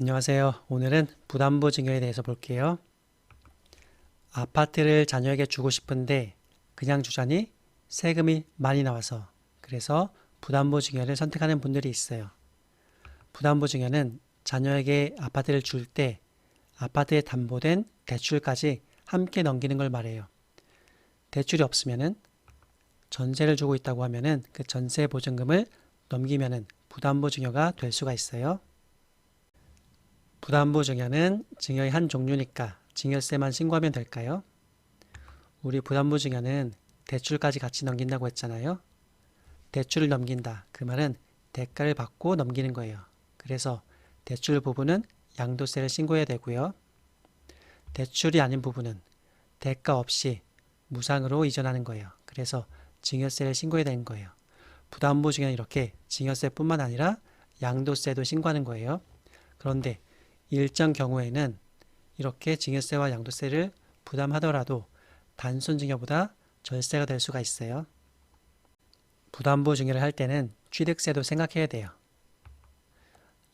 안녕하세요. 오늘은 부담부 증여에 대해서 볼게요. 아파트를 자녀에게 주고 싶은데 그냥 주자니 세금이 많이 나와서 그래서 부담부 증여를 선택하는 분들이 있어요. 부담부 증여는 자녀에게 아파트를 줄 때 아파트에 담보된 대출까지 함께 넘기는 걸 말해요. 대출이 없으면은 전세를 주고 있다고 하면은 그 전세 보증금을 넘기면은 부담부 증여가 될 수가 있어요. 부담부 증여는 증여의 한 종류니까 증여세만 신고하면 될까요? 우리 부담부 증여는 대출까지 같이 넘긴다고 했잖아요. 대출을 넘긴다. 그 말은 대가를 받고 넘기는 거예요. 그래서 대출 부분은 양도세를 신고해야 되고요. 대출이 아닌 부분은 대가 없이 무상으로 이전하는 거예요. 그래서 증여세를 신고해야 되는 거예요. 부담부 증여는 이렇게 증여세뿐만 아니라 양도세도 신고하는 거예요. 그런데 일정 경우에는 이렇게 증여세와 양도세를 부담하더라도 단순 증여보다 절세가 될 수가 있어요. 부담부 증여를 할 때는 취득세도 생각해야 돼요.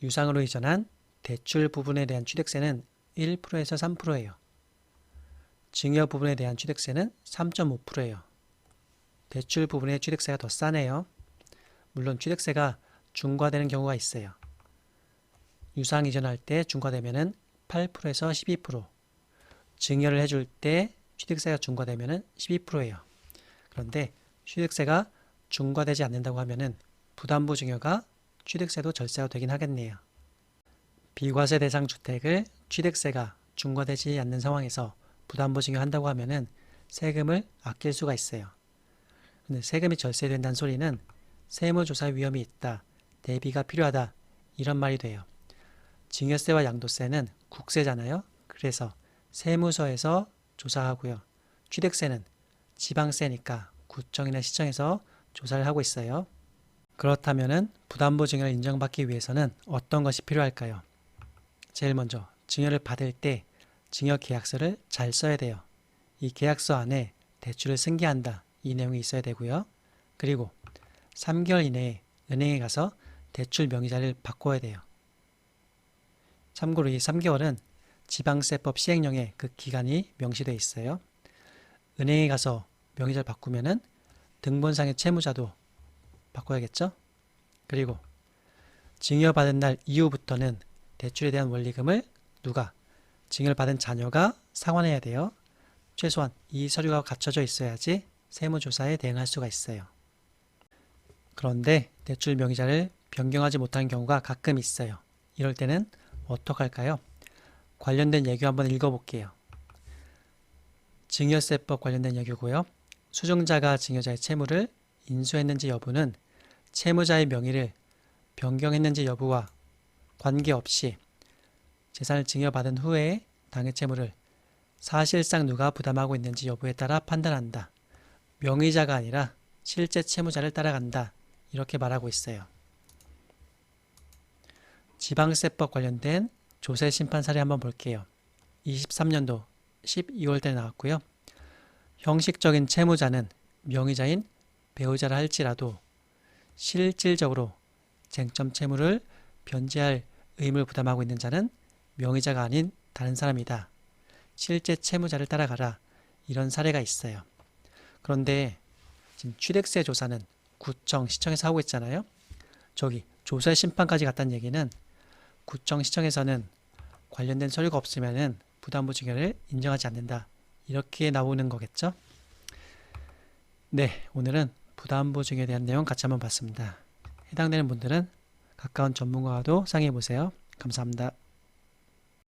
유상으로 이전한 대출 부분에 대한 취득세는 1%에서 3%예요. 증여 부분에 대한 취득세는 3.5%예요. 대출 부분의 취득세가 더 싸네요. 물론 취득세가 중과되는 경우가 있어요. 유상 이전할 때 중과되면은 8%에서 12%, 증여를 해줄 때 취득세가 중과되면은 12%예요. 그런데 취득세가 중과되지 않는다고 하면은 부담부 증여가 취득세도 절세가 되긴 하겠네요. 비과세 대상 주택을 취득세가 중과되지 않는 상황에서 부담부 증여한다고 하면은 세금을 아낄 수가 있어요. 근데 세금이 절세된다는 소리는 세무조사 위험이 있다, 대비가 필요하다 이런 말이 돼요. 증여세와 양도세는 국세잖아요. 그래서 세무서에서 조사하고요. 취득세는 지방세니까 구청이나 시청에서 조사를 하고 있어요. 그렇다면은 부담부 증여를 인정받기 위해서는 어떤 것이 필요할까요? 제일 먼저 증여를 받을 때 증여 계약서를 잘 써야 돼요. 이 계약서 안에 대출을 승계한다 이 내용이 있어야 되고요. 그리고 3개월 이내에 은행에 가서 대출 명의자를 바꿔야 돼요. 참고로 이 3개월은 지방세법 시행령에 그 기간이 명시되어 있어요. 은행에 가서 명의자를 바꾸면은 등본상의 채무자도 바꿔야겠죠? 그리고 증여받은 날 이후부터는 대출에 대한 원리금을 누가? 증여를 받은 자녀가 상환해야 돼요. 최소한 이 서류가 갖춰져 있어야지 세무조사에 대응할 수가 있어요. 그런데 대출 명의자를 변경하지 못하는 경우가 가끔 있어요. 이럴 때는 어떡할까요? 관련된 예규 한번 읽어볼게요. 증여세법 관련된 예규고요. 수증자가 증여자의 채무를 인수했는지 여부는 채무자의 명의를 변경했는지 여부와 관계없이 재산을 증여받은 후에 당해 채무를 사실상 누가 부담하고 있는지 여부에 따라 판단한다. 명의자가 아니라 실제 채무자를 따라간다. 이렇게 말하고 있어요. 지방세법 관련된 조세 심판 사례 한번 볼게요. 23년도 12월 때 나왔고요. 형식적인 채무자는 명의자인 배우자라 할지라도 실질적으로 쟁점 채무를 변제할 의무를 부담하고 있는 자는 명의자가 아닌 다른 사람이다. 실제 채무자를 따라가라. 이런 사례가 있어요. 그런데 지금 취득세 조사는 구청, 시청에서 하고 있잖아요. 저기 조세 심판까지 갔다는 얘기는 구청, 시청에서는 관련된 서류가 없으면은 부담부 증여를 인정하지 않는다. 이렇게 나오는 거겠죠? 네, 오늘은 부담부 증여에 대한 내용 같이 한번 봤습니다. 해당되는 분들은 가까운 전문가와도 상의해 보세요. 감사합니다.